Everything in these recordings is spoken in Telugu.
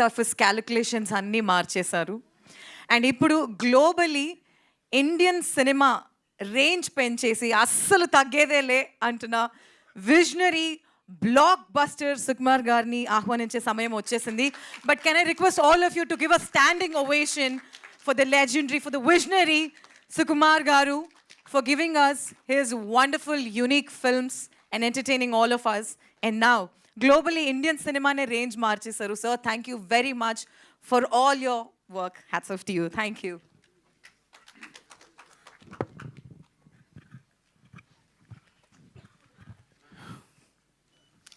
ఆఫీస్ క్యాలిక్యులేషన్స్ అన్నీ మార్చేశారు. అండ్ ఇప్పుడు గ్లోబలీ ఇండియన్ సినిమా రేంజ్ పెంచేసి అస్సలు తగ్గేదేలే అంటున్న విజనరీ బ్లాక్ బస్టర్ సుకుమార్ గారిని ఆహ్వానించే సమయం వచ్చేసింది. But can I request all of you to give a standing ovation for the legendary, for the visionary Sukumar గారు, for giving us his wonderful, unique films and entertaining all of us. And now, globally, Indian cinema ne range marchesaru. Sir, thank you very much for all your work. Hats off to you. Thank you.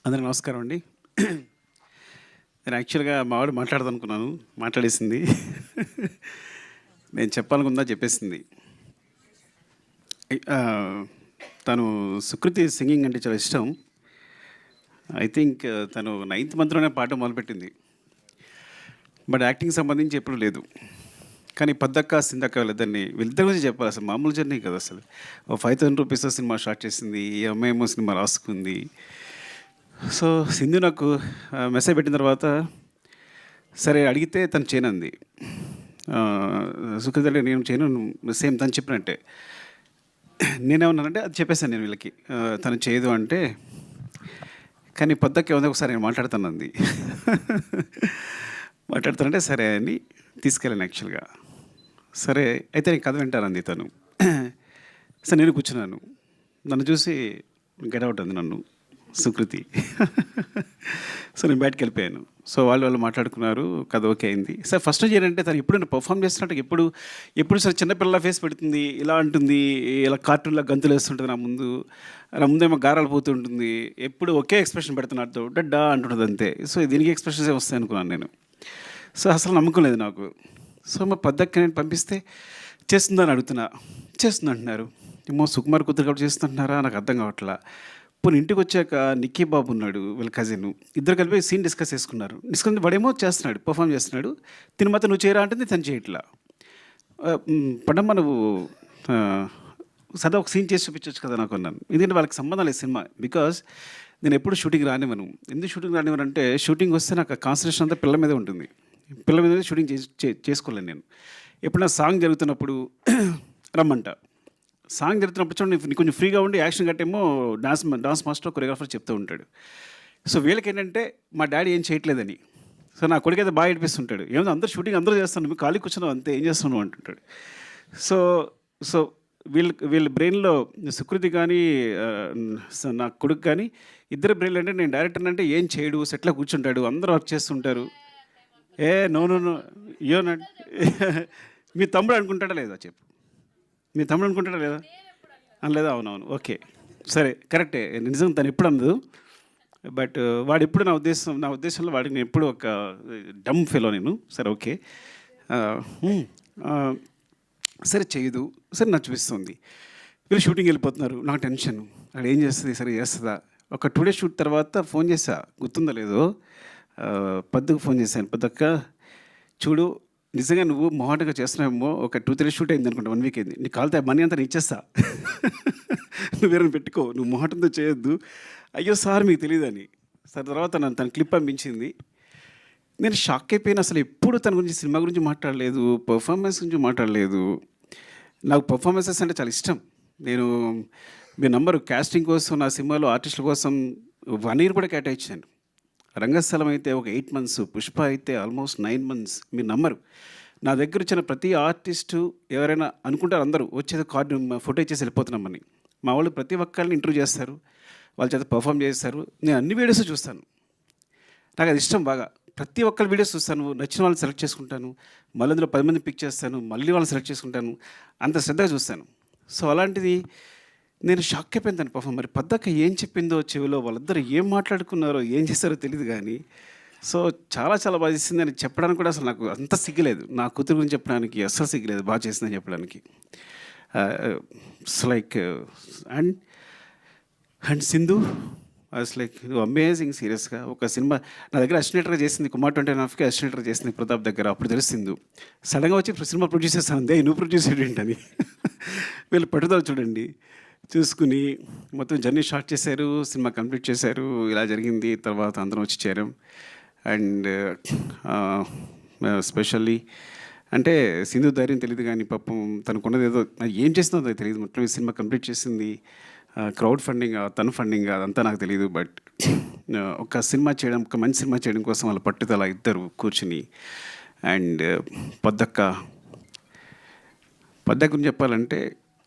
అందరికీ నమస్కారం అండి. నేను యాక్చువల్గా మావాడు మాట్లాడదనుకున్నాను, మాట్లాడేసింది. నేను చెప్పాలనుకుందా చెప్పేసింది. తను సుకృతి సింగింగ్ అంటే చాలా ఇష్టం. ఐ థింక్ తను 9th మంత్లోనే పాట మొదలుపెట్టింది. బట్ యాక్టింగ్ సంబంధించి ఎప్పుడు లేదు. కానీ పద్దక్క సిందక్క వీళ్ళిద్దరి గురించి చెప్పాలి. అసలు మామూలు జర్నీ కదా. అసలు 5,000 రూపీస్ సినిమా స్టార్ట్ చేసింది, ఈ అమ్మాయేమో సినిమా రాసుకుంది. సో సింధు నాకు మెసేజ్ పెట్టిన తర్వాత సరే అడిగితే తను చేయనంది. సుకృతి అంటే నేను చేయను, సేమ్ తను చెప్పినట్టే. నేనేమన్నానంటే అది చెప్పేసాను నేను వీళ్ళకి, తను చేయదు అంటే. కానీ పొద్దుకే ఉంది ఒకసారి నేను మాట్లాడుతానంది. మాట్లాడుతానంటే సరే అని తీసుకెళ్ళాను యాక్చువల్గా. సరే అయితే నేను కథ వింటానంది తను. సరే నేను కూర్చున్నాను. నన్ను చూసి గెటౌట్ అంది నన్ను సుకృతి. సో నేను బయటకు వెళ్ళిపోయాను. సో వాళ్ళు మాట్లాడుకున్నారు, కథ ఓకే అయింది. సార్ ఫస్ట్ నుంచి ఏంటంటే తను ఎప్పుడు నేను పర్ఫామ్ చేస్తున్నట్టు ఎప్పుడు సార్ చిన్నపిల్లల ఫేస్ పెడుతుంది, ఇలా అంటుంది, ఇలా కార్టూన్లో గంతులు వేస్తుంటుంది నా ముందేమో గారాలు పోతుంటుంది, ఎప్పుడు ఒకే ఎక్స్ప్రెషన్ పెడుతున్నట్టు డడ్డా అంటుంటుంది అంతే. సో దీనికి ఎక్స్ప్రెషన్స్ వస్తాయి అనుకున్నాను నేను. సో అసలు నమ్మకం లేదు నాకు. సో మా పద్దకి నేను పంపిస్తే చేస్తుందని అడుగుతున్నా, చేస్తుంది అంటున్నారు. ఏమో సుకుమార్ కూతురు కాబట్టి చేస్తుంటున్నారా నాకు అర్థం కావట్లా. పోనీ ఇంటికి వచ్చాక నిక్కీ బాబు ఉన్నాడు, వీళ్ళ కజిన్, ఇద్దరు కలిపి సీన్ డిస్కస్ చేసుకున్నారు. డిస్కస్ వాడేమో చేస్తున్నాడు, పర్ఫామ్ చేస్తున్నాడు. తిని మాత్రం నువ్వు చేయరా అంటే తను చేయట్లా. పడమ్మ నువ్వు సదా ఒక సీన్ చేసి చూపించవచ్చు కదా నాకు అన్నాను. ఎందుకంటే వాళ్ళకి సంబంధం లేదు సినిమా. బికాజ్ నేను ఎప్పుడు షూటింగ్ రానివ్వను. ఎందుకు షూటింగ్ రానివ్వను అంటే షూటింగ్ వస్తే నాకు కాన్సన్ట్రేషన్ అంతా పిల్లల మీదే ఉంటుంది. పిల్లల మీద షూటింగ్ చేసుకోలేను నేను. ఎప్పుడు నా సాంగ్ జరుగుతున్నప్పుడు రమ్మంట. సాంగ్ జరుగుతున్నప్పుడు చూడండి నీకు కొంచెం ఫ్రీగా ఉండి యాక్షన్ గట్టేమో డాన్స్ మాస్టర్ కొరియోగ్రాఫర్ చెప్తూ ఉంటాడు. సో వీళ్ళకి ఏంటంటే మా డాడీ ఏం చేయట్లేదని. సో నా కొడుకు అయితే బాగా ఏడిపిస్తుంటాడు. ఏమో అందరూ షూటింగ్ అందరూ చేస్తాను, మీకు ఖాళీ కూర్చున్నావు అంతే, ఏం చేస్తున్నావు అంటుంటాడు. సో వీళ్ళ బ్రెయిన్లో సుకృతి కానీ నా కొడుకు కానీ ఇద్దరు బ్రెయిన్లో అంటే నేను డైరెక్టర్ అంటే ఏం చేయడు, సెట్లో కూర్చుంటాడు, అందరూ వర్క్ చేస్తుంటారు. నో మీ తమ్ముడు అనుకుంటాడా లేదా చెప్పు, మీ తమ్ముడు అనుకుంటాడా లేదా అనలేదా? అవునవును ఓకే సరే కరెక్టే, నిజం తను ఎప్పుడు అందదు. బట్ వాడు ఎప్పుడు నా ఉద్దేశంలో వాడికి నేను ఎప్పుడు ఒక డమ్ ఫెలో నేను. సరే ఓకే సరే చేయదు, సరే నాకు చూపిస్తుంది. వీళ్ళు షూటింగ్ వెళ్ళిపోతున్నారు, నాకు టెన్షన్, అక్కడ ఏం చేస్తుంది, సరే చేస్తుందా. ఒక 2 days షూట్ తర్వాత ఫోన్ చేసా, గుర్తుందో లేదో, పద్దుకు ఫోన్ చేశాను. పద్దక్క చూడు నిజంగా నువ్వు మొహాటగా చేస్తున్నావేమో, ఒక 2-3 షూట్ అయింది అనుకుంటా, 1 week అయింది, నీ కాలితే మనీ అంతా నేను ఇచ్చేస్తా, నువ్వు వేరే పెట్టుకో, నువ్వు మొహాటంతో చేయొద్దు. అయ్యో సార్ మీకు తెలియదని. సార్ తర్వాత తన క్లిప్ పంపించింది. నేను షాక్ అయిపోయిన. అసలు ఎప్పుడు తన గురించి సినిమా గురించి మాట్లాడలేదు, పర్ఫార్మెన్స్ గురించి మాట్లాడలేదు. నాకు పర్ఫార్మెన్సెస్ అంటే చాలా ఇష్టం. నేను మీ నంబరు కాస్టింగ్ కోసం నా సినిమాలో ఆర్టిస్టుల కోసం 1 year కూడా కేటాయించాను. రంగస్థలం అయితే ఒక 8 months, పుష్ప అయితే ఆల్మోస్ట్ 9 months. మీరు నమ్మరు, నా దగ్గర వచ్చిన ప్రతి ఆర్టిస్టు ఎవరైనా అనుకుంటారు అందరూ వచ్చేది కార్డు ఫోటో ఇచ్చేసి వెళ్ళిపోతున్నామని. మా వాళ్ళు ప్రతి ఒక్కరిని ఇంటర్వ్యూ చేస్తారు, వాళ్ళ చేత పర్ఫామ్ చేస్తారు. నేను అన్ని వీడియోస్ చూస్తాను, నాకు అది ఇష్టం బాగా. ప్రతి ఒక్కరి వీడియోస్ చూస్తాను, నచ్చిన వాళ్ళని సెలెక్ట్ చేసుకుంటాను, మళ్ళీ అందులో 10 మంది పిక్ చేస్తాను, మళ్ళీ వాళ్ళని సెలెక్ట్ చేసుకుంటాను, అంత శ్రద్ధగా చూస్తాను. సో అలాంటిది నేను షాక్ అయిపోయింది తను పర్ఫామ్. మరి పద్దక్క ఏం చెప్పిందో చెవిలో, వాళ్ళిద్దరు ఏం మాట్లాడుకున్నారో ఏం చేస్తారో తెలియదు కానీ సో చాలా చాలా బాగా చేసింది అని చెప్పడానికి కూడా అసలు నాకు అంత సిగ్గులేదు. నా కూతురు గురించి చెప్పడానికి అస్సలు సిగ్గులేదు, బాగా చేసిందని చెప్పడానికి. ఇట్స్ లైక్ అండ్ సింధు అసలు లైక్ అమేజింగ్. సీరియస్గా ఒక సినిమా నా దగ్గర అసిస్టెంట్గా చేసింది, కుమార్ 29.5కి అసిస్టెంట్గా చేసింది ప్రతాప్ దగ్గర. అప్పుడు తెలిసింది సడన్గా వచ్చి సినిమా ప్రొడ్యూస్ చేస్తాను, అంతే నువ్వు ప్రొడ్యూస్ ఏంటని. వీళ్ళు పట్టుదల చూడండి, చూసుకుని మొత్తం జర్నీ స్టార్ట్ చేశారు, సినిమా కంప్లీట్ చేశారు. ఇలా జరిగింది. తర్వాత అందరం వచ్చి చేరాం. అండ్ స్పెషల్లీ అంటే సింధు ధైర్యం తెలియదు కానీ పాపం తనకున్నది ఏదో ఏం చేస్తుందో నాకు తెలియదు. మొత్తం ఈ సినిమా కంప్లీట్ చేసింది క్రౌడ్ ఫండింగ్, తను ఫండింగ్ అదంతా నాకు తెలియదు. బట్ ఒక సినిమా చేయడం, ఒక మంచి సినిమా చేయడం కోసం వాళ్ళ పట్టుదల ఇద్దరు కూర్చుని. అండ్ పొద్దక్క గురించి చెప్పాలంటే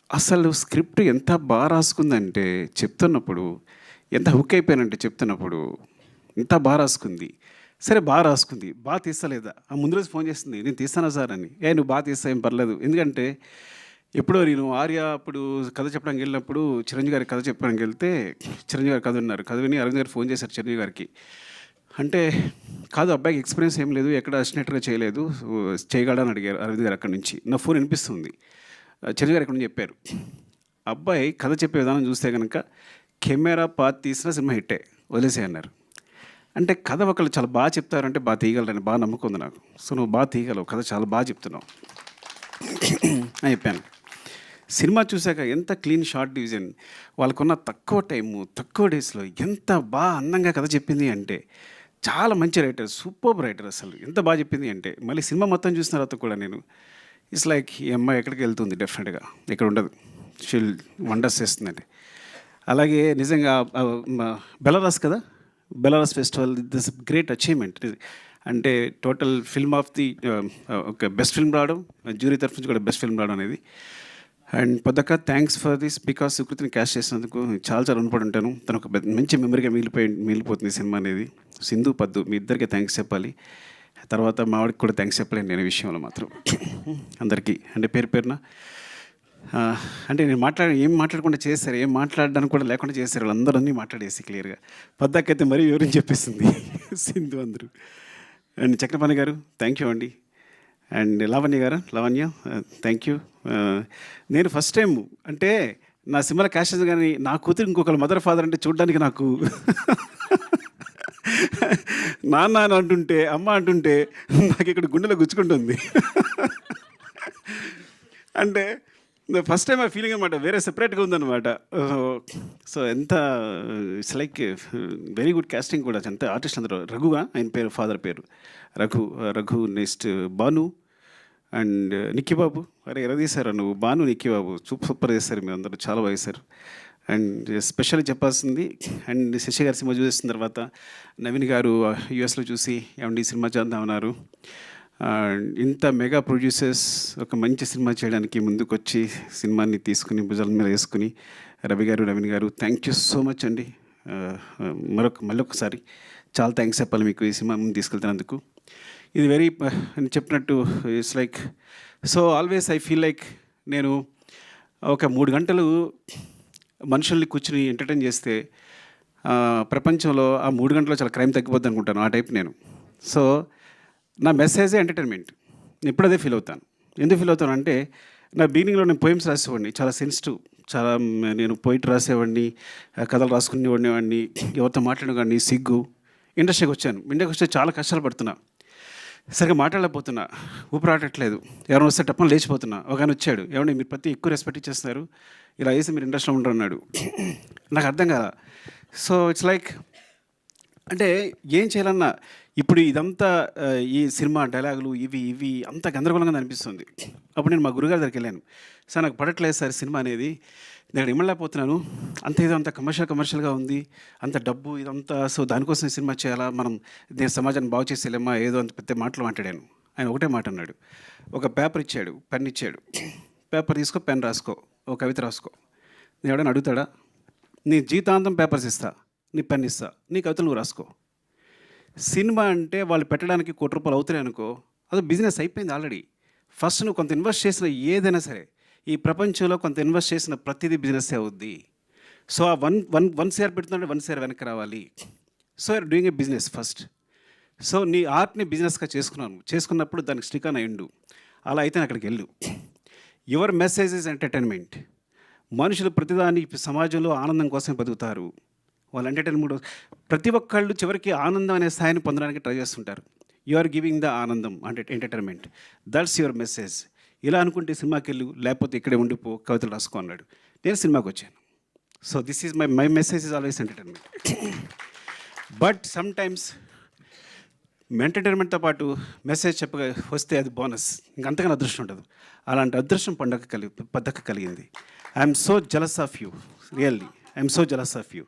అసలు స్క్రిప్ట్ ఎంత బాగా రాసుకుందంటే చెప్తున్నప్పుడు, ఎంత హుక్ అయిపోయానంటే చెప్తున్నప్పుడు ఎంత బాగా రాసుకుంది. సరే బాగా రాసుకుంది, బాగా తీస్తలేదా? ఆ ముందు రోజు ఫోన్ చేస్తుంది, నేను తీస్తానా సార్ అని. నువ్వు బాగా తీస్తా ఏం పర్లేదు. ఎందుకంటే ఎప్పుడో నేను ఆర్య అప్పుడు కథ చెప్పడానికి వెళ్ళినప్పుడు చిరంజీవి గారి కథ చెప్పడానికి వెళ్తే చిరంజీవి గారు కథ ఉన్నారు. కథ విని అరవింద్ గారు ఫోన్ చేశారు చిరంజీవి గారికి. అంటే కాదు అబ్బాయికి ఎక్స్పీరియన్స్ ఏం లేదు, ఎక్కడ అసిస్టెంట్గా చేయలేదు, చేయగలడని అడిగారు అరవింద్ గారు. అక్కడి నుంచి నా ఫోన్ వినిపిస్తుంది. చిరంజీవి గారు ఎక్కడి నుంచి చెప్పారు, అబ్బాయి కథ చెప్పే విధానం చూస్తే కనుక కెమెరా పాత్ తీసిన సినిమా హిట్టే, వదిలేసే అన్నారు. అంటే కథ ఒకళ్ళు చాలా బాగా చెప్తారంటే బాగా తీయగలరని బాగా నమ్మకం ఉంది నాకు. సో నువ్వు బాగా తీయగలవు, కథ చాలా బాగా చెప్తున్నావు అని చెప్పాను. సినిమా చూశాక ఎంత క్లీన్ షార్ట్ డివిజన్, వాళ్ళకున్న తక్కువ టైము, తక్కువ డేస్లో ఎంత బాగా అందంగా కథ చెప్పింది అంటే చాలా మంచి రైటర్, సూపర్ రైటర్. అసలు ఎంత బాగా చెప్పింది అంటే మళ్ళీ సినిమా మొత్తం చూసిన తర్వాత కూడా నేను ఇట్స్ లైక్ ఈ అమ్మాయి ఎక్కడికి వెళ్తుంది, డెఫినెట్గా ఇక్కడ ఉండదు, షీల్ వండర్స్ చేస్తుందండి. అలాగే నిజంగా బెలారస్ కదా, Belarus festival this great achievement. అంటే టోటల్ ఫిల్మ్ ఆఫ్ ది ఒక బెస్ట్ ఫిల్మ్ రావడం, జ్యూరీ తరఫు నుంచి కూడా బెస్ట్ ఫిల్మ్ రావడం అనేది. అండ్ పొద్దక్క థ్యాంక్స్ ఫర్ దిస్, బికాస్ సుకృతిని క్యాష్ చేసినందుకు చాలా చాలా రుణపడి ఉంటాను. తను ఒక మంచి మెమరీగా మిగిలిపోతుంది సినిమా అనేది. సింధు పద్దు మీ ఇద్దరికి థ్యాంక్స్ చెప్పాలి. తర్వాత మావాడికి కూడా థ్యాంక్స్ చెప్పలేను నేను ఈ విషయంలో మాత్రం. అందరికీ అంటే పేరు పేరున అంటే నేను ఏం మాట్లాడకుండా చేశారు, ఏం మాట్లాడడానికి కూడా లేకుండా చేశారు, వాళ్ళందరూ అన్నీ మాట్లాడేసి క్లియర్గా. పద్దకైతే మరీ వివరించి చెప్పేసింది సింధు అందరూ. అండ్ చక్రపాణి గారు థ్యాంక్ యూ అండి. And Lavanya thank you. నేను ఫస్ట్ టైం అంటే నా సినిమాలో క్యాష్ కానీ నా కూతురు ఇంకొకరు మదర్ ఫాదర్ అంటే చూడడానికి నాకు నాన్న అని అంటుంటే, అమ్మ అంటుంటే నాకు ఇక్కడ గుండెలో గుచ్చుకుంటుంది. అంటే ఫస్ట్ టైం ఆ ఫీలింగ్ అనమాట, వేరే సెపరేట్గా ఉందన్నమాట. సో ఎంత it's like very good casting కూడా. ఎంత ఆర్టిస్ట్ అందరూ, రఘుగా ఆయన పేరు, ఫాదర్ పేరు రఘు. నెక్స్ట్ భాను అండ్ నిక్కీ బాబు. అరే ఎలా తీశారు నువ్వు, భాను నిక్కీ బాబు సూపర్ చేశారు మీరు అందరూ, చాలా బాగా చేశారు. అండ్ స్పెషల్గా చెప్పాల్సింది, అండ్ శశి గారి సినిమా చూసిన తర్వాత నవీన్ గారు యూఎస్లో చూసి ఏమండి సినిమా చేద్దామన్నారు. ఇంత మెగా ప్రొడ్యూసర్స్ ఒక మంచి సినిమా చేయడానికి ముందుకొచ్చి సినిమాని తీసుకుని భుజాల మీద వేసుకుని రవి గారు, నవీన్ గారు థ్యాంక్ యూ సో మచ్ అండి. మళ్ళొకసారి చాలా థ్యాంక్స్ చెప్పాలి మీకు ఈ సినిమా ముందు తీసుకెళ్తున్నందుకు. ఇది వెరీ అని చెప్పినట్టు it's like so always I feel like నేను ఒక 3 గంటలు మనుషుల్ని కూర్చుని ఎంటర్టైన్ చేస్తే ప్రపంచంలో ఆ 3 గంటల్లో చాలా క్రైమ్ తగ్గిపోద్ది అనుకుంటాను, ఆ టైప్ నేను. సో నా మెసేజే ఎంటర్టైన్మెంట్. నేను ఇప్పుడు అదే ఫీల్ అవుతాను. ఎందుకు ఫీల్ అవుతాను అంటే నా బిగినింగ్లో నేను పోయిమ్స్ రాసేవాడిని, చాలా సెన్సిటివ్, చాలా నేను పోయిట్ రాసేవాడిని, కథలు రాసుకునేవాడిని, ఎవరితో మాట్లాడేవాడిని, సిగ్గు. ఇండస్ట్రీకి వచ్చాను, ఇండస్ట్రీకి వస్తే చాలా కష్టాలు పడుతున్నా, సరిగ్గా మాట్లాడలేకపోతున్నా, ఊపిరాడట్లేదు, ఎవరైనా వస్తే టప్పని లేచిపోతున్నా. ఒక ఆయన వచ్చాడు, ఏమంటే మీరు ప్రతి ఎక్కువ రెస్పెక్ట్ ఇచ్చేస్తున్నారు, ఇలా వేసి మీరు ఇండస్ట్రీలో ఉండరు అన్నాడు. నాకు అర్థం కాదా. సో ఇట్స్ లైక్ అంటే ఏం చేయాలన్నా ఇప్పుడు ఇదంతా ఈ సినిమా డైలాగులు ఇవి అంత గందరగోళంగా అనిపిస్తుంది. అప్పుడు నేను మా గురుగారి దగ్గరికి వెళ్ళాను, సార్ నాకు పడట్లేదు సార్ సినిమా అనేది, నేను ఇమ్మలేకపోతున్నాను, అంత కమర్షియల్గా ఉంది, అంత డబ్బు ఇదంతా, సో దానికోసం ఈ సినిమా చేయాలా, మనం నేను సమాజాన్ని బాగు చేసేలేమా, ఏదో అంత పెద్ద మాటలు మాట్లాడాను. ఆయన ఒకటే మాట అన్నాడు, ఒక పేపర్ ఇచ్చాడు, పెన్ ఇచ్చాడు, పేపర్ తీసుకో, పెన్ రాసుకో, ఒక కవిత రాసుకో. నేను ఎవడైనా అడుగుతాడా? నీ జీవితాంతం పేపర్స్ ఇస్తా, నీ పెన్ ఇస్తా, నీ కవితలు నువ్వు రాసుకో. సినిమా అంటే వాళ్ళు పెట్టడానికి ₹1 అవుతున్నాయి అనుకో, అది బిజినెస్ అయిపోయింది ఆల్రెడీ. ఫస్ట్ నువ్వు కొంత ఇన్వెస్ట్ చేసిన ఏదైనా సరే ఈ ప్రపంచంలో కొంత ఇన్వెస్ట్ చేసిన ప్రతిదీ బిజినెస్ అవుద్ది. సో ఆ వన్ షేర్ పెడుతుందంటే 1 షేర్ వెనక్కి రావాలి. So you're doing a business first. So నీ ఆర్ట్ని బిజినెస్గా చేసుకున్నప్పుడు దానికి స్టిక్ అని ఎండు. అలా అయితే అక్కడికి వెళ్ళు. Your message is entertainment. మనుషులు ప్రతిదాని సమాజంలో ఆనందం కోసం బతుకుతారు. వాళ్ళు ఎంటర్టైన్మెంట్ ప్రతి ఒక్కళ్ళు చివరికి ఆనందం అనే స్థాయిని పొందడానికి ట్రై చేస్తుంటారు. యు ఆర్ గివింగ్ ద ఆనందం అంటే ఎంటర్టైన్మెంట్. That's your message. ఇలా అనుకుంటే సినిమాకి వెళ్ళు, లేకపోతే ఇక్కడే ఉండిపో, కవితలు రాసుకో అన్నాడు. నేను సినిమాకి వచ్చాను. So this is my message is always entertainment. But sometimes ఎంటర్టైన్మెంట్తో పాటు మెసేజ్ చెప్పగా వస్తే అది బోనస్, ఇంకంతకన్నా అదృష్టం ఉండదు. అలాంటి అదృష్టం పద్దక కలిగింది. I'm so jealous of you, really I'm so jealous of you.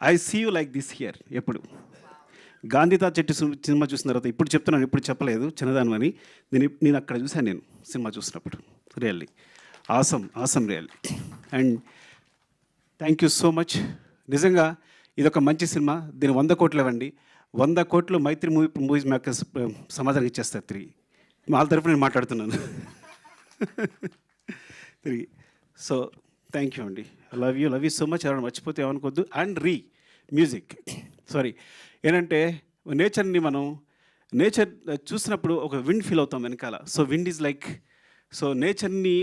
I see you like this here. ఎప్పుడు గాంధీతాత చెట్టు సినిమా చూసిన తర్వాత ఇప్పుడు చెప్తున్నాను, ఇప్పుడు చెప్పలేదు చిన్నదాను అని. నేను అక్కడ చూశాను, నేను సినిమా చూసినప్పుడు. Really awesome really. And thank you so much. నిజంగా ఇదొక మంచి సినిమా. దీని 100 కోట్లు ఇవ్వండి. 100 కోట్లు మైత్రి మూవీస్ మేకర్స్ సమాధానం ఇచ్చేస్తారు తిరిగి. వాళ్ళ తరఫున నేను మాట్లాడుతున్నాను తిరిగి. సో థ్యాంక్ యూ అండి. Love you so much. ఎవరైనా మర్చిపోతే ఏమనుకోవద్దు. అండ్ మ్యూజిక్ సారీ ఏంటంటే నేచర్ చూసినప్పుడు ఒక విండ్ ఫీల్ అవుతాం వెనకాల. So wind is like, so నేచర్ని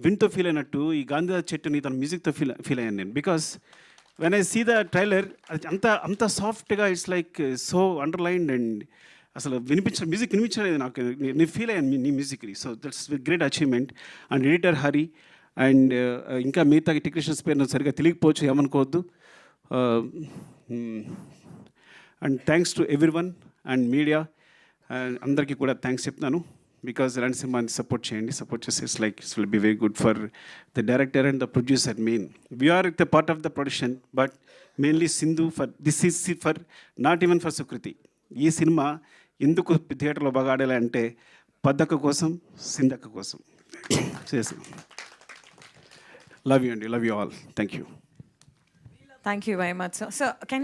విండ్తో ఫీల్ అయినట్టు ఈ గాంధీ చెట్టుని తన మ్యూజిక్తో ఫీల్ అయ్యాను నేను. Because when I see the trailer, అది అంత సాఫ్ట్గా it's like so underlined. And అసలు మ్యూజిక్ వినిపించలేదు నాకు, నేను ఫీల్ అయ్యాను నీ మ్యూజిక్ని. So that's great achievement. And editor Hari and ఇంకా మిగతా టెక్నీషియన్స్ పేరు నాకు సరిగ్గా తెలియకపోవచ్చు, ఏమనుకోవద్దు. And thanks to everyone and media అందరికీ కూడా థ్యాంక్స్ చెప్తున్నాను. బికాజ్ ఇలాంటి సినిమాని సపోర్ట్ చేయండి. సపోర్ట్ చేస్తే it's like it's will be very good for the director and the producer. Main we are the part of the production, but mainly Sindhu for this is for not even for Sukriti. ఈ సినిమా ఎందుకు థియేటర్లో బాగా ఆడాలి అంటే పద్దక్క కోసం, సింధక్క కోసం చేసాం. లవ్ యూ అండి, love you all. Thank you. Thank you very much, sir. Sir, can you